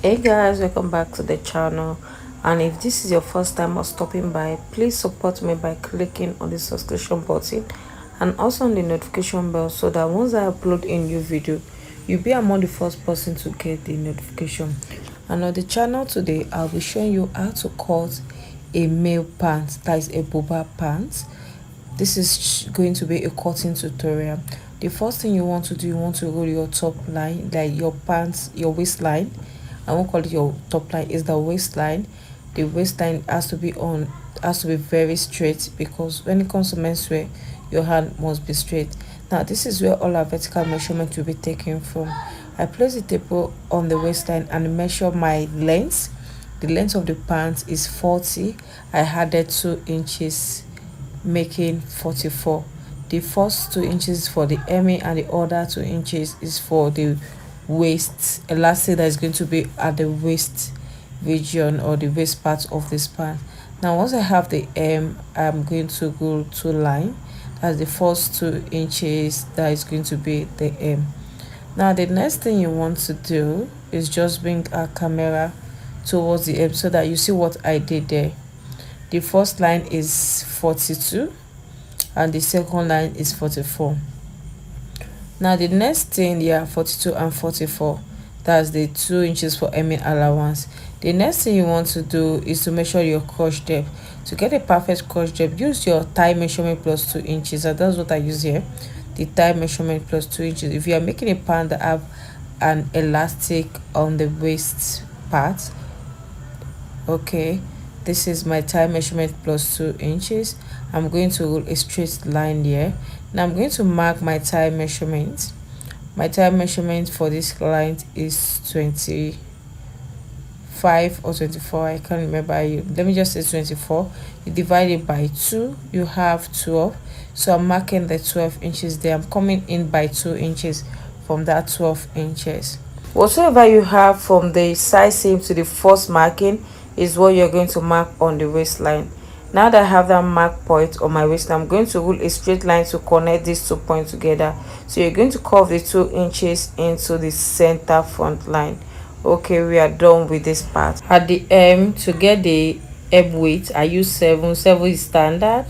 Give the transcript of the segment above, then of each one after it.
Hey guys, welcome back to the channel. And if this is your first time or stopping by, please support me by clicking on the subscription button and also on the notification bell, so that once I upload a new video, you'll be among the first person to get the notification. And on the channel today, I'll be showing you how to cut a male pant, that is a Buba pant. This is going to be a cutting tutorial. The first thing you want to do, you want to roll your top line, like your pants, your waistline. I won't call it your top line, is the waistline. The waistline has to be very straight, because when it comes to menswear, your hand must be straight. Now this is where all our vertical measurement will be taken from. I place the tape on the waistline and measure my length. The length of the pants is 40. I added 2 inches, making 44. The first 2 inches for the hemming and the other 2 inches is for the waist elastic that is going to be at the waist region or the waist part of this pant. Now once I have the hem, I'm going to go to line. That's the first 2 inches, that is going to be the hem. Now the next thing you want to do is just bring a camera towards the hem so that you see what I did there. The first line is 42 and the second line is 44. Now the next thing, 42 and 44, that's the 2 inches for hemming allowance. The next thing you want to do is to measure your crotch depth. To get a perfect crotch depth, use your thigh measurement plus 2 inches, and that's what I use here, the thigh measurement plus 2 inches. If you are making a pant that have an elastic on the waist part, okay, this is my thigh measurement plus 2 inches. I'm going to roll a straight line here. Now I'm going to mark my thigh measurement. My thigh measurement for this client is 25 or 24, I can't remember. Let me just say 24. You divide it by 2, you have 12. So I'm marking the 12 inches there. I'm coming in by 2 inches from that 12 inches. Whatever you have from the side seam to the first marking is what you're going to mark on the waistline. Now that I have that mark point on my waistline, I'm going to rule a straight line to connect these 2 points together. So you're going to curve the 2 inches into the center front line. Okay, we are done with this part. At the hem, to get the hem width, I use 7. 7 is standard,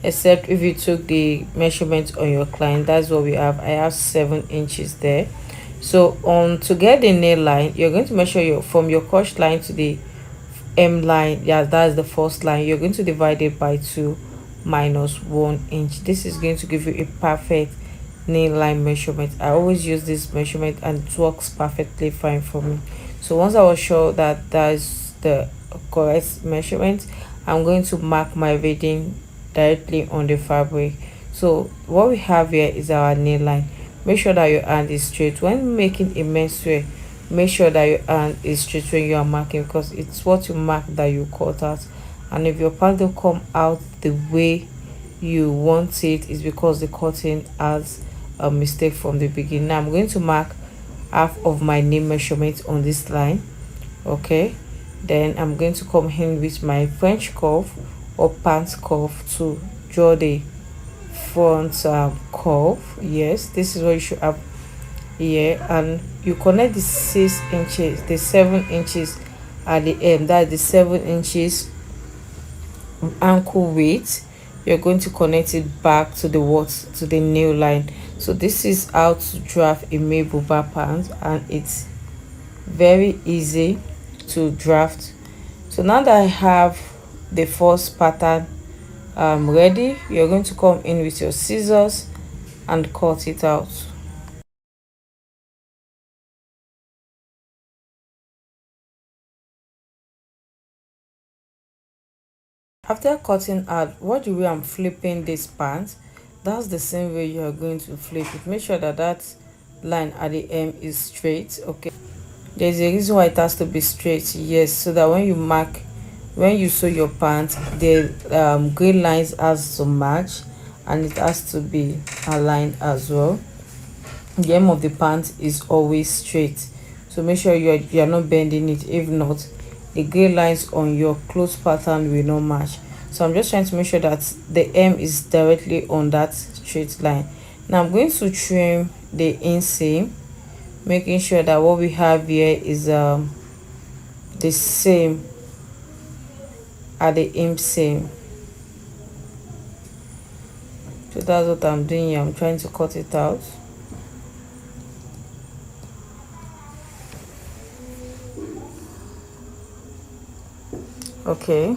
except if you took the measurement on your client. That's what we have. I have 7 inches there. So to get the nail line, you're going to measure from your crotch line to the hem line. That's the first line. You're going to divide it by 2 minus 1 inch. This is going to give you a perfect nail line measurement. I always use this measurement and it works perfectly fine for me. So once I was sure that that is the correct measurement, I'm going to mark my reading directly on the fabric. So what we have here is our nail line. Make sure that your hand is straight when making a menswear. Make sure that your hand is straight when you are marking, because it's what you mark that you cut out. And if your part don't come out the way you want it, is because the cutting has a mistake from the beginning. Now I'm going to mark half of my knee measurement on this line. Okay, then I'm going to come in with my French curve or pants curve to draw the front curve. Yes, this is what you should have here. And you connect the 6 inches, the 7 inches at the end. That's the 7 inches ankle width. You're going to connect it back to the nail line. So this is how to draft a male Buba pant, and it's very easy to draft. So now that I have the first pattern ready, you're going to come in with your scissors and cut it out. After cutting out, what the way I'm flipping this pant, that's the same way you are going to flip it. Make sure that that line at the hem is straight. Okay, there's a reason why it has to be straight, yes, so that when you sew your pant, the gray lines has to match and it has to be aligned as well. The hem of the pant is always straight, so make sure you're not bending it. If not, the gray lines on your clothes pattern will not match. So I'm just trying to make sure that the hem is directly on that straight line. Now I'm going to trim the inseam, making sure that what we have here is the same at the hem seam. So that's what I'm doing here. I'm trying to cut it out. Okay,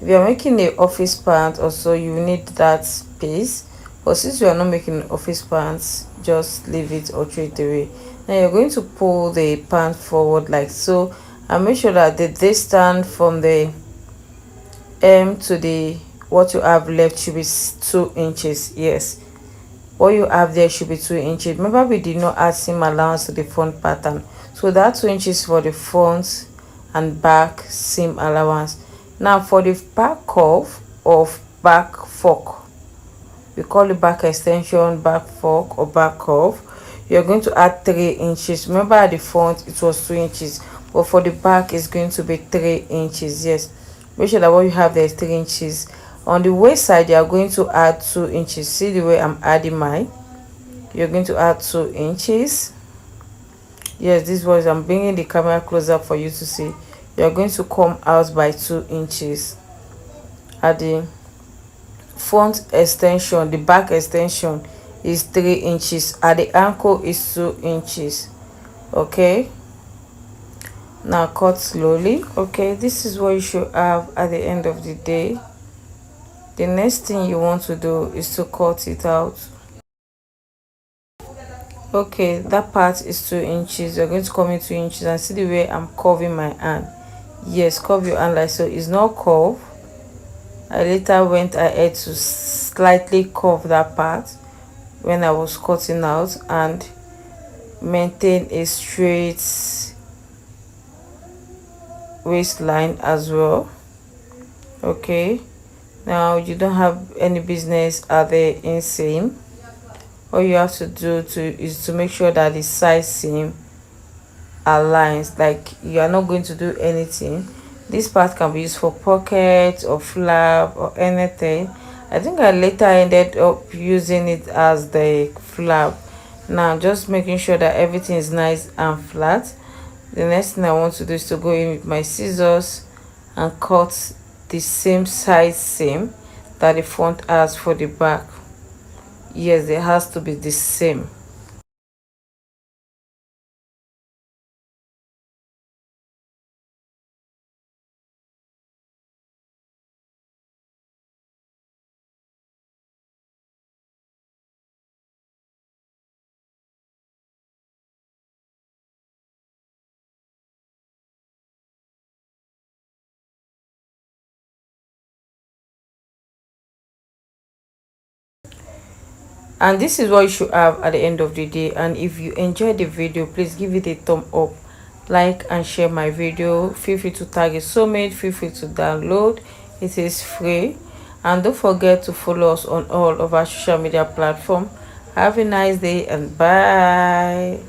if you're making a office pant also, you need that space, but since you are not making office pants, just leave it or throw it away. Now you're going to pull the pant forward like so, and make sure that the distance from the hem to the what you have left should be 2 inches. Yes, what you have there should be 2 inches. Remember, we did not add seam allowance to the front pattern, so that 2 inches for the front and back seam allowance. Now for the back curve of back fork, we call it back extension, back fork, or back curve, you're going to add 3 inches. Remember, at the front it was 2 inches, but for the back it's going to be 3 inches. Yes, make sure that what you have there is 3 inches. On the waist side, you are going to add 2 inches. See the way I'm adding mine? You're going to add 2 inches. Yes, this was, I'm bringing the camera closer for you to see. You're going to come out by 2 inches at the front extension. The back extension is 3 inches. At the ankle is 2 inches. Okay, now cut slowly. Okay, this is what you should have at the end of the day. The next thing you want to do is to cut it out. Okay, that part is 2 inches. You're going to come in 2 inches, and see the way I'm curving my hand. Yes, curve your hand like so. It's not curved. I later went ahead to slightly curve that part when I was cutting out, and maintain a straight waistline as well. Okay, now you don't have any business at the inseam. All you have to do is to make sure that the side seam aligns. Like, you are not going to do anything. This part can be used for pocket or flap or anything. I think I later ended up using it as the flap. Now just making sure that everything is nice and flat. The next thing I want to do is to go in with my scissors and cut the same size seam that the front has for the back. Yes, it has to be the same. And this is what you should have at the end of the day. And if you enjoyed the video, please give it a thumb up, like and share my video. Feel free to tag a soulmate, feel free to download, it is free. And don't forget to follow us on all of our social media platforms. Have a nice day and bye.